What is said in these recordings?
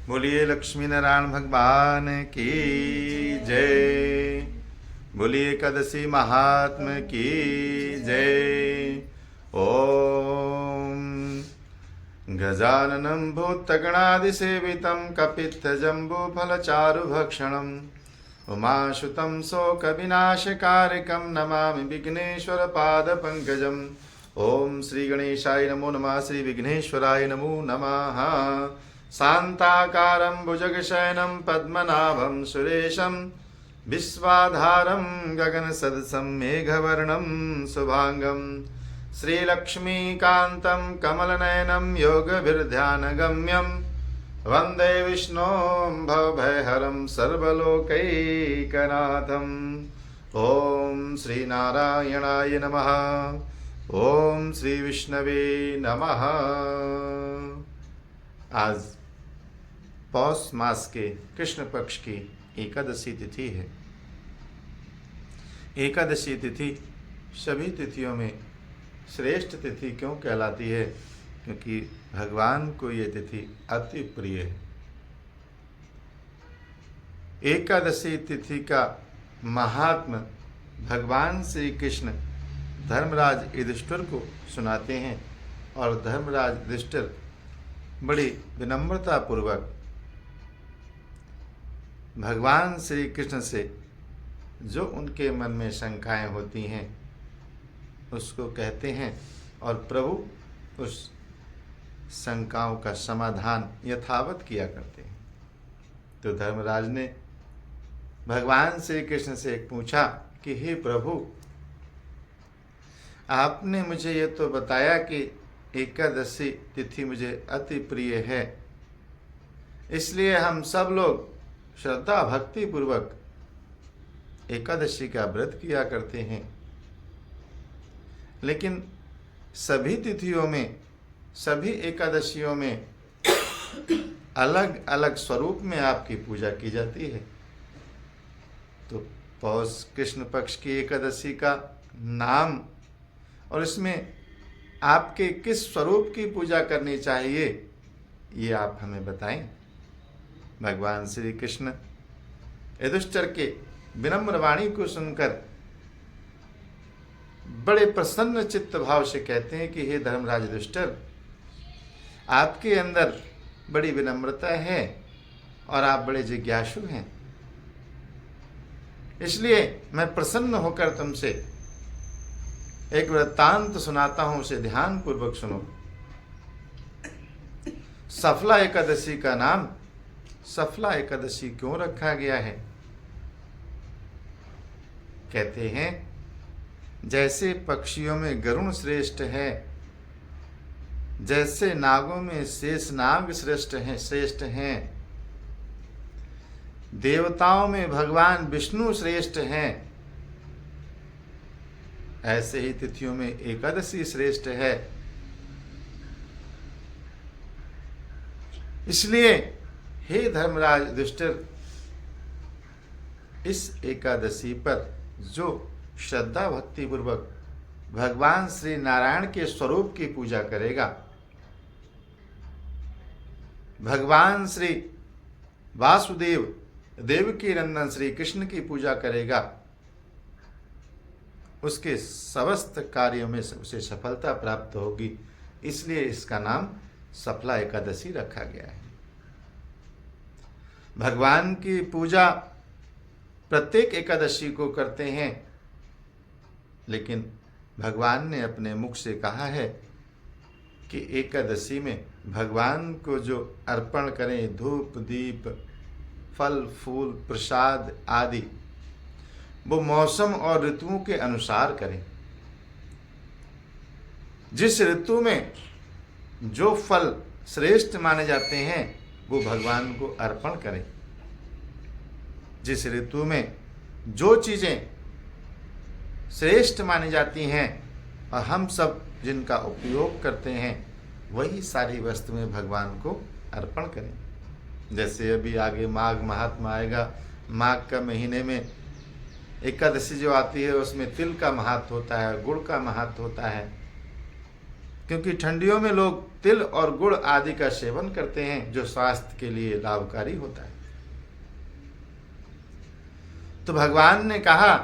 बोलिए लक्ष्मी नारायण भगवान की जय। बोलिए एकादशी महात्म की जय। ओम गजाननं भूतगणादिसेवितं कपित्थजम्बूफलचारुभक्षणम् उमासुतं शोकविनाशकारकं नमामि विघ्नेश्वरपादपङ्कजम्। ओम श्री गणेशाय नमो नमः। श्री विघ्नेश्वराय नमो नमः। शान्ताकारं भुजगशयनं पद्मनाभं सुरेशं विश्वाधारं गगनसदृशं मेघवर्णं शुभांगं श्रीलक्ष्मीकान्तं कमलनयनं योगभिर्ध्यानगम्यं वन्दे विष्णुं भवभयहरं सर्वलोकैकनाथम्। ॐ श्रीनारायणाय नमः। ओम श्री विष्णवे नमः। आज पौष मास के कृष्ण पक्ष की एकादशी तिथि है। एकादशी तिथि सभी तिथियों में श्रेष्ठ तिथि क्यों कहलाती है? क्योंकि भगवान को ये तिथि अति प्रिय है। एकादशी तिथि का महात्म भगवान श्री कृष्ण धर्मराज युधिष्ठिर को सुनाते हैं और धर्मराज युधिष्ठिर बड़ी विनम्रता पूर्वक भगवान श्री कृष्ण से जो उनके मन में शंकाएं होती हैं उसको कहते हैं और प्रभु उस शंकाओं का समाधान यथावत किया करते हैं। तो धर्मराज ने भगवान श्री कृष्ण से पूछा कि हे प्रभु, आपने मुझे ये तो बताया कि एकादशी तिथि मुझे अति प्रिय है, इसलिए हम सब लोग श्रद्धा भक्ति पूर्वक एकादशी का व्रत किया करते हैं। लेकिन सभी तिथियों में, सभी एकादशियों में अलग अलग स्वरूप में आपकी पूजा की जाती है। तो पौष कृष्ण पक्ष की एकादशी का नाम और इसमें आपके किस स्वरूप की पूजा करनी चाहिए ये आप हमें बताएं। भगवान श्री कृष्ण युधिष्ठिर के विनम्र वाणी को सुनकर बड़े प्रसन्न चित्त भाव से कहते हैं कि हे धर्मराज युधिष्ठिर, आपके अंदर बड़ी विनम्रता है और आप बड़े जिज्ञासु हैं, इसलिए मैं प्रसन्न होकर तुमसे एक वृत्तांत सुनाता हूं, उसे ध्यान पूर्वक सुनो। सफला एकादशी का नाम सफला एकादशी क्यों रखा गया है? कहते हैं जैसे पक्षियों में गरुण श्रेष्ठ है, जैसे नागों में शेष नाग श्रेष्ठ हैं, देवताओं में भगवान विष्णु श्रेष्ठ हैं, ऐसे ही तिथियों में एकादशी श्रेष्ठ है। इसलिए हे धर्मराज युधिष्ठिर, इस एकादशी पर जो श्रद्धा भक्ति पूर्वक भगवान श्री नारायण के स्वरूप की पूजा करेगा, भगवान श्री वासुदेव देवकी नंदन श्री कृष्ण की पूजा करेगा, उसके समस्त कार्यों में उसे सफलता प्राप्त होगी। इसलिए इसका नाम सफला एकादशी रखा गया है। भगवान की पूजा प्रत्येक एकादशी को करते हैं, लेकिन भगवान ने अपने मुख से कहा है कि एकादशी में भगवान को जो अर्पण करें, धूप दीप फल फूल प्रसाद आदि, वो मौसम और ऋतुओं के अनुसार करें। जिस ऋतु में जो फल श्रेष्ठ माने जाते हैं वो भगवान को अर्पण करें। जिस ऋतु में जो चीजें श्रेष्ठ मानी जाती हैं और हम सब जिनका उपयोग करते हैं, वही सारी वस्तुएं भगवान को अर्पण करें। जैसे अभी आगे माघ महात्मा आएगा, माघ का महीने में एकादशी जो आती है उसमें तिल का महत्व होता है, गुड़ का महत्व होता है। क्योंकि ठंडियों में लोग तिल और गुड़ आदि का सेवन करते हैं जो स्वास्थ्य के लिए लाभकारी होता है। तो भगवान ने कहा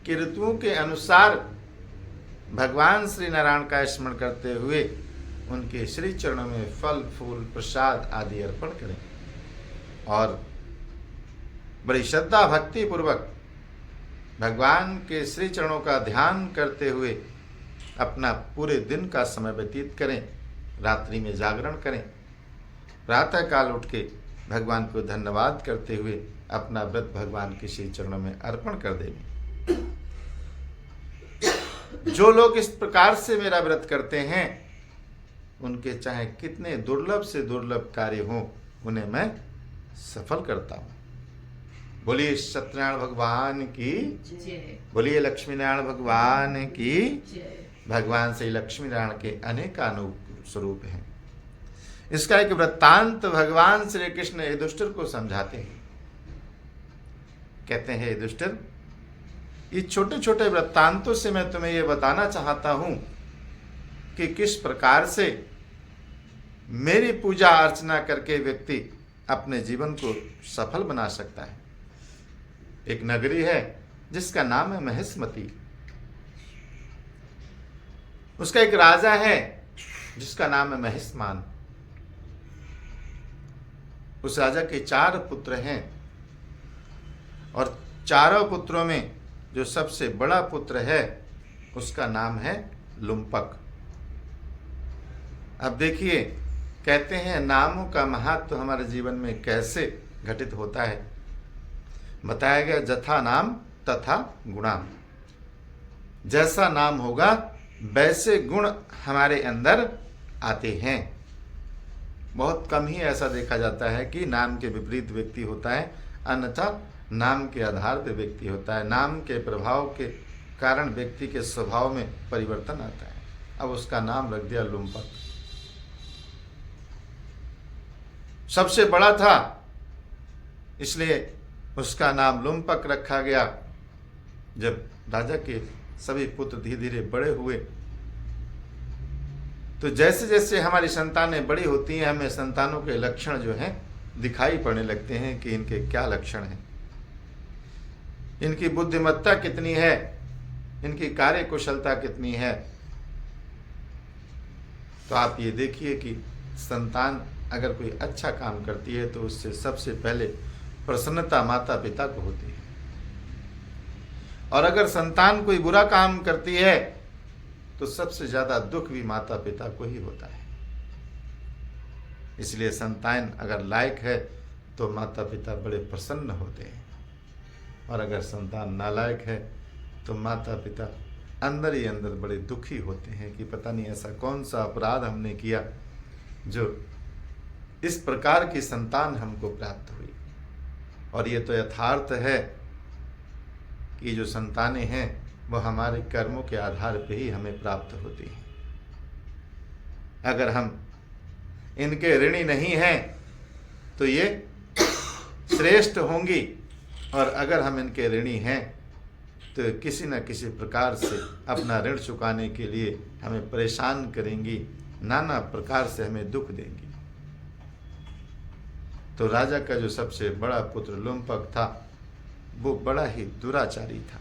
कि ऋतुओं के अनुसार भगवान श्री नारायण का स्मरण करते हुए उनके श्री चरणों में फल फूल प्रसाद आदि अर्पण करें और बड़ी श्रद्धा भक्ति पूर्वक भगवान के श्री चरणों का ध्यान करते हुए अपना पूरे दिन का समय व्यतीत करें। रात्रि में जागरण करें, प्रातः काल उठ के भगवान को धन्यवाद करते हुए अपना व्रत भगवान के श्री चरणों में अर्पण कर देंगे। जो लोग इस प्रकार से मेरा व्रत करते हैं उनके चाहे कितने दुर्लभ से दुर्लभ कार्य हों उन्हें मैं सफल करता हूं। बोलिए सत्यनारायण भगवान की जय, बोलिए लक्ष्मी नारायण भगवान की जय। भगवान श्री लक्ष्मी नारायण के अनेकानुक स्वरूप हैं। इसका एक वृत्तांत भगवान श्री कृष्ण युधिष्ठिर को समझाते हैं। कहते हैं युधिष्ठिर, इस छोटे छोटे वृत्तांतों से मैं तुम्हें यह बताना चाहता हूं कि किस प्रकार से मेरी पूजा अर्चना करके व्यक्ति अपने जीवन को सफल बना सकता है। एक नगरी है जिसका नाम है महेशमती। उसका एक राजा है जिसका नाम है महेशमान। उस राजा के 4 पुत्र हैं और चारों पुत्रों में जो सबसे बड़ा पुत्र है उसका नाम है लुम्पक। अब देखिए, कहते हैं नामों का महत्व हमारे जीवन में कैसे घटित होता है। बताया गया जथा नाम तथा गुणा। जैसा नाम होगा वैसे गुण हमारे अंदर आते हैं। बहुत कम ही ऐसा देखा जाता है कि नाम के विपरीत व्यक्ति होता है, अन्यथा नाम के आधार पर व्यक्ति होता है। नाम के प्रभाव के कारण व्यक्ति के स्वभाव में परिवर्तन आता है। अब उसका नाम रख दिया लुम्पक। सबसे बड़ा था इसलिए उसका नाम लुम्पक रखा गया। जब राजा के सभी पुत्र धीरे धीरे बड़े हुए तो जैसे जैसे हमारी संतानें बड़ी होती हैं हमें संतानों के लक्षण जो हैं दिखाई पड़ने लगते हैं कि इनके क्या लक्षण हैं, इनकी बुद्धिमत्ता कितनी है, इनकी कार्य कुशलता कितनी है। तो आप ये देखिए कि संतान अगर कोई अच्छा काम करती है तो उससे सबसे पहले प्रसन्नता माता पिता को होती है, और अगर संतान कोई बुरा काम करती है तो सबसे ज्यादा दुख भी माता पिता को ही होता है। इसलिए संतान अगर लायक है तो माता पिता बड़े प्रसन्न होते हैं, और अगर संतान नालायक है तो माता पिता अंदर ही अंदर बड़े दुखी होते हैं कि पता नहीं ऐसा कौन सा अपराध हमने किया जो इस प्रकार की संतान हमको प्राप्त हुई। और ये तो यथार्थ है कि जो संतानें हैं वो हमारे कर्मों के आधार पे ही हमें प्राप्त होती हैं। अगर हम इनके ऋणी नहीं हैं तो ये श्रेष्ठ होंगी, और अगर हम इनके ऋणी हैं तो किसी न किसी प्रकार से अपना ऋण चुकाने के लिए हमें परेशान करेंगी, नाना प्रकार से हमें दुख देंगी। तो राजा का जो सबसे बड़ा पुत्र लुम्पक था वो बड़ा ही दुराचारी था।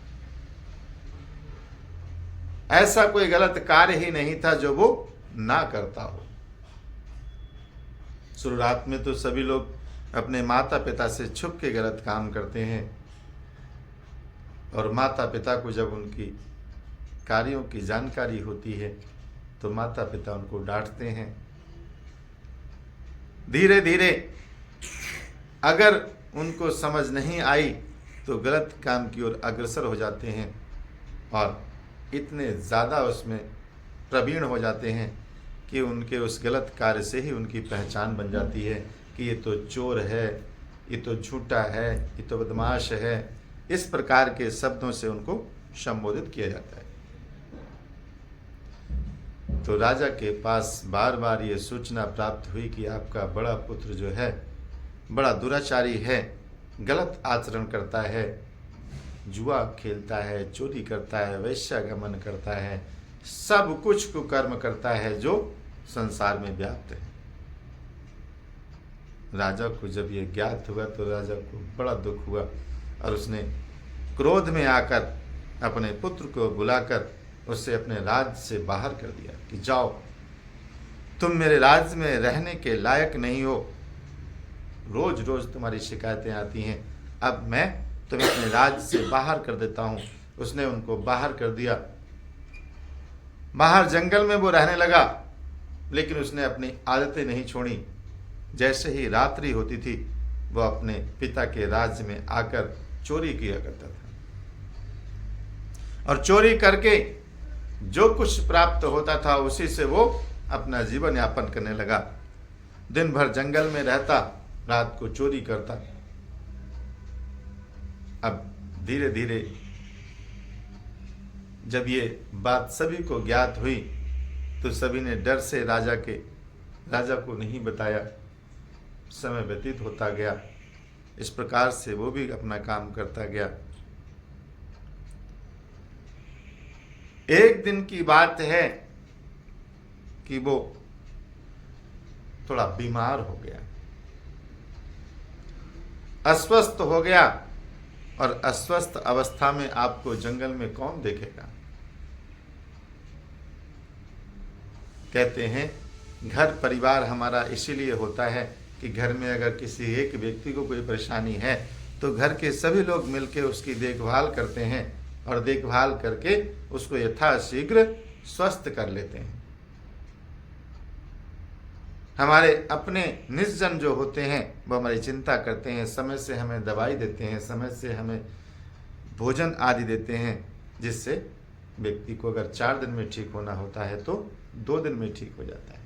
ऐसा कोई गलत कार्य ही नहीं था जो वो ना करता हो। शुरुआत में तो सभी लोग अपने माता पिता से छुप के गलत काम करते हैं, और माता पिता को जब उनकी कार्यों की जानकारी होती है तो माता पिता उनको डांटते हैं। धीरे धीरे अगर उनको समझ नहीं आई तो गलत काम की ओर अग्रसर हो जाते हैं, और इतने ज़्यादा उसमें प्रवीण हो जाते हैं कि उनके उस गलत कार्य से ही उनकी पहचान बन जाती है कि ये तो चोर है, ये तो झूठा है, ये तो बदमाश है। इस प्रकार के शब्दों से उनको संबोधित किया जाता है। तो राजा के पास बार बार ये सूचना प्राप्त हुई कि आपका बड़ा पुत्र जो है बड़ा दुराचारी है, गलत आचरण करता है, जुआ खेलता है, चोरी करता है, वैश्यागमन करता है, सब कुछ कुकर्म करता है जो संसार में व्याप्त है। राजा को जब ये ज्ञात हुआ तो राजा को बड़ा दुख हुआ और उसने क्रोध में आकर अपने पुत्र को बुलाकर उससे अपने राज्य से बाहर कर दिया कि जाओ, तुम मेरे राज्य में रहने के लायक नहीं हो, रोज रोज तुम्हारी शिकायतें आती हैं, अब मैं तुम्हें अपने राज्य से बाहर कर देता हूँ। उसने उनको बाहर कर दिया। बाहर जंगल में वो रहने लगा, लेकिन उसने अपनी आदतें नहीं छोड़ी। जैसे ही रात्रि होती थी वह अपने पिता के राज्य में आकर चोरी किया करता था और चोरी करके जो कुछ प्राप्त होता था उसी से वो अपना जीवन यापन करने लगा। दिन भर जंगल में रहता, रात को चोरी करता। अब धीरे धीरे जब ये बात सभी को ज्ञात हुई तो सभी ने डर से राजा को नहीं बताया। समय व्यतीत होता गया, इस प्रकार से वो भी अपना काम करता गया। एक दिन की बात है कि वो थोड़ा बीमार हो गया, अस्वस्थ हो गया। और अस्वस्थ अवस्था में आपको जंगल में कौन देखेगा? कहते हैं घर परिवार हमारा इसीलिए होता है कि घर में अगर किसी एक व्यक्ति को कोई परेशानी है तो घर के सभी लोग मिलकर उसकी देखभाल करते हैं और देखभाल करके उसको यथाशीघ्र स्वस्थ कर लेते हैं। हमारे अपने निजजन जो होते हैं वो हमारी चिंता करते हैं, समय से हमें दवाई देते हैं, समय से हमें भोजन आदि देते हैं, जिससे व्यक्ति को अगर 4 दिन में ठीक होना होता है तो 2 दिन में ठीक हो जाता है।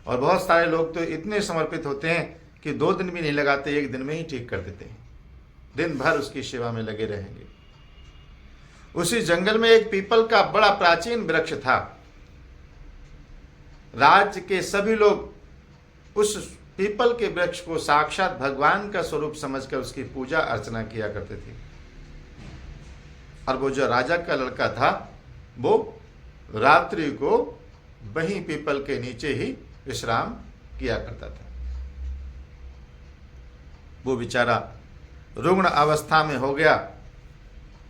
और बहुत सारे लोग तो इतने समर्पित होते हैं कि 2 दिन भी नहीं लगाते, 1 दिन में ही ठीक कर देते हैं, दिन भर उसकी सेवा में लगे रहेंगे। उसी जंगल में एक पीपल का बड़ा प्राचीन वृक्ष था। राज्य के सभी लोग उस पीपल के वृक्ष को साक्षात भगवान का स्वरूप समझकर उसकी पूजा अर्चना किया करते थे। और वो जो राजा का लड़का था वो रात्रि को वहीं पीपल के नीचे ही विश्राम किया करता था। वो बेचारा रुग्ण अवस्था में हो गया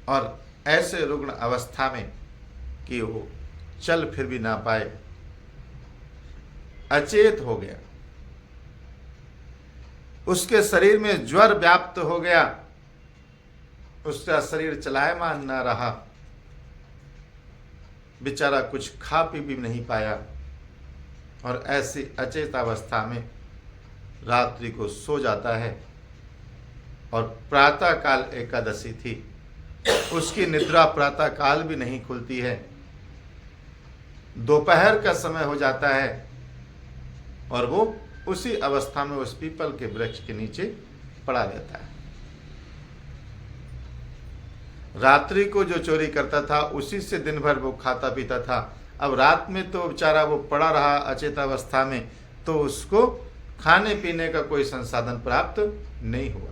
और ऐसे रुग्ण अवस्था में कि वो चल फिर भी ना पाए, अचेत हो गया। उसके शरीर में ज्वर व्याप्त हो गया, उसका शरीर चलायमान न रहा, बेचारा कुछ खा पी भी नहीं पाया और ऐसी अचेत अवस्था में रात्रि को सो जाता है। और प्रातः काल एकादशी थी, उसकी निद्रा प्रातः काल भी नहीं खुलती है। दोपहर का समय हो जाता है और वो उसी अवस्था में उस पीपल के वृक्ष के नीचे पड़ा रहता है। रात्रि को जो चोरी करता था उसी से दिन भर वो खाता पीता था। अब रात में तो बेचारा वो पड़ा रहा अचेत अवस्था में, तो उसको खाने पीने का कोई संसाधन प्राप्त नहीं हुआ।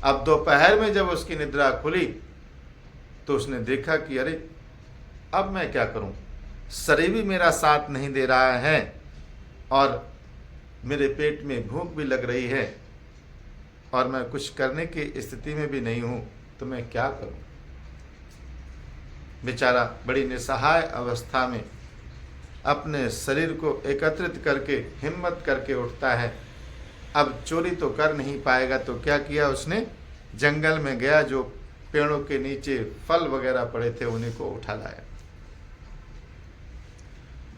अब दोपहर में जब उसकी निद्रा खुली तो उसने देखा कि अरे अब मैं क्या करूं, शरीर भी मेरा साथ नहीं दे रहा है और मेरे पेट में भूख भी लग रही है और मैं कुछ करने की स्थिति में भी नहीं हूं, तो मैं क्या करूं। बेचारा बड़ी निसहाय अवस्था में अपने शरीर को एकत्रित करके हिम्मत करके उठता है। अब चोरी तो कर नहीं पाएगा, तो क्या किया उसने, जंगल में गया, जो पेड़ों के नीचे फल वगैरह पड़े थे उन्हीं को उठा लाया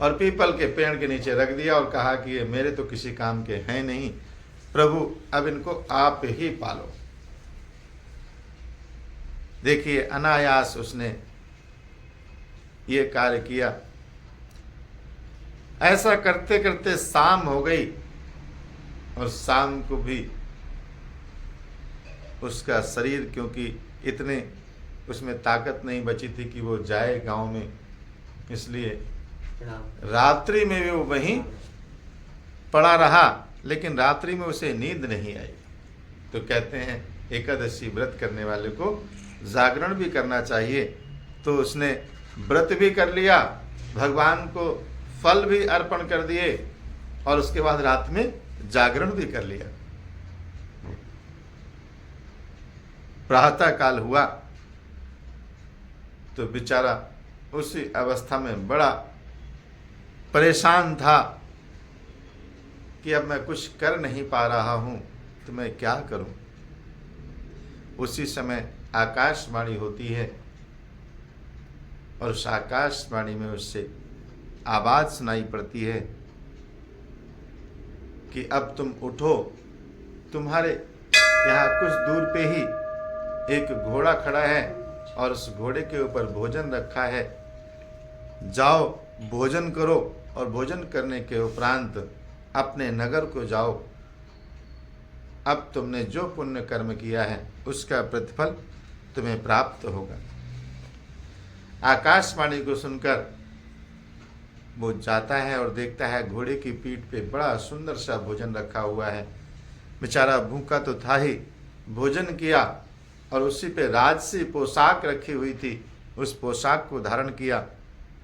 और पीपल के पेड़ के नीचे रख दिया और कहा कि ये मेरे तो किसी काम के हैं नहीं, प्रभु अब इनको आप ही पालो। देखिए अनायास उसने ये कार्य किया। ऐसा करते करते शाम हो गई और शाम को भी उसका शरीर, क्योंकि इतने उसमें ताकत नहीं बची थी कि वो जाए गांव में, इसलिए रात्रि में भी वो वहीं पड़ा रहा, लेकिन रात्रि में उसे नींद नहीं आई। तो कहते हैं एकादशी व्रत करने वाले को जागरण भी करना चाहिए। तो उसने व्रत भी कर लिया, भगवान को फल भी अर्पण कर दिए और उसके बाद रात में जागरण भी कर लिया। प्रातः काल हुआ तो बेचारा उसी अवस्था में बड़ा परेशान था कि अब मैं कुछ कर नहीं पा रहा हूं, तो मैं क्या करूं। उसी समय आकाशवाणी होती है और उस आकाशवाणी में उससे आवाज सुनाई पड़ती है कि अब तुम उठो, तुम्हारे यहाँ कुछ दूर पे ही एक घोड़ा खड़ा है और उस घोड़े के ऊपर भोजन रखा है, जाओ भोजन करो और भोजन करने के उपरांत अपने नगर को जाओ। अब तुमने जो पुण्य कर्म किया है उसका प्रतिफल तुम्हें प्राप्त होगा। आकाशवाणी को सुनकर वो जाता है और देखता है घोड़े की पीठ पे बड़ा सुंदर सा भोजन रखा हुआ है। बेचारा भूखा तो था ही, भोजन किया और उसी पे राजसी पोशाक रखी हुई थी, उस पोशाक को धारण किया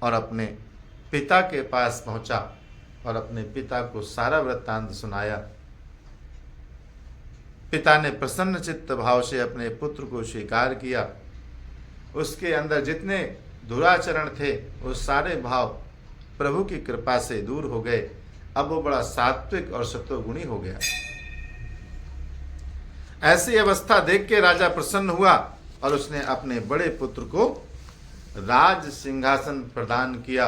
और अपने पिता के पास पहुंचा और अपने पिता को सारा वृत्तांत सुनाया। पिता ने प्रसन्न चित्त भाव से अपने पुत्र को स्वीकार किया। उसके अंदर जितने दुराचरण थे वो सारे भाव प्रभु की कृपा से दूर हो गए। अब वो बड़ा सात्विक और सत्वगुणी हो गया। ऐसी अवस्था देख के राजा प्रसन्न हुआ और उसने अपने बड़े पुत्र को राज सिंहासन प्रदान किया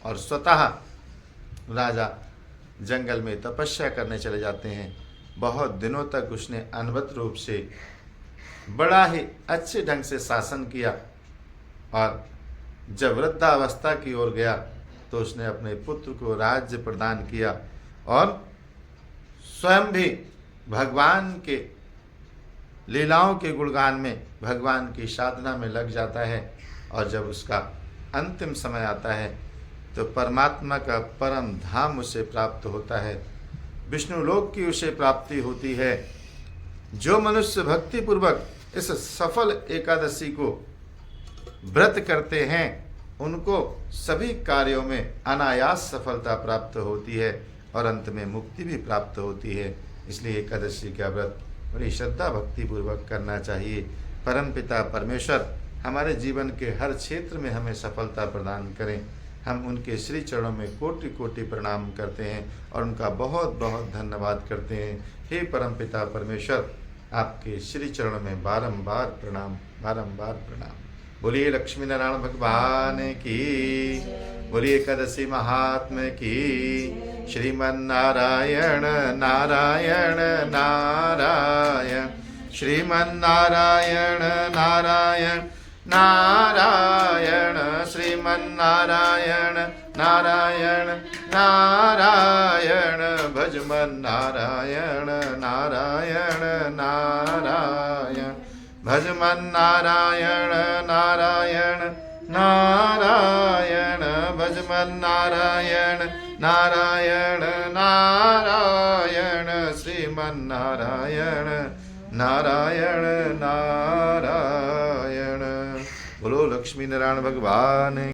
और स्वतः राजा जंगल में तपस्या करने चले जाते हैं। बहुत दिनों तक उसने अनवरत रूप से बड़ा ही अच्छे ढंग से शासन किया और जब वृद्धावस्था की ओर गया तो उसने अपने पुत्र को राज्य प्रदान किया और स्वयं भी भगवान के लीलाओं के गुणगान में, भगवान की साधना में लग जाता है। और जब उसका अंतिम समय आता है तो परमात्मा का परम धाम उसे प्राप्त होता है, विष्णु लोक की उसे प्राप्ति होती है। जो मनुष्य भक्ति पूर्वक इस सफल एकादशी को व्रत करते हैं उनको सभी कार्यों में अनायास सफलता प्राप्त होती है और अंत में मुक्ति भी प्राप्त होती है। इसलिए एकादशी का व्रत बड़ी श्रद्धा भक्ति पूर्वक करना चाहिए। परमपिता परमेश्वर हमारे जीवन के हर क्षेत्र में हमें सफलता प्रदान करें। हम उनके श्री चरणों में कोटि कोटि प्रणाम करते हैं और उनका बहुत बहुत धन्यवाद करते हैं। हे परमपिता परमेश्वर, आपके श्री चरणों में बारंबार प्रणाम, बारंबार प्रणाम। बोलिए लक्ष्मी नारायण भगवान की, बोलिए एकादशी महात्मा की। श्रीमन्नारायण नारायण नारायण, श्रीमन्नारायण नारायण नारायण, श्रीमन्नारायण नारायण नारायण, भजमन्नारायण नारायण नारायण, भजमन्नारायण नारायण नारायण, भजमन्नारायण नारायण नारायण, श्रीमन्नारायण नारायण नारायण। बोलो लक्ष्मी नारायण भगवान।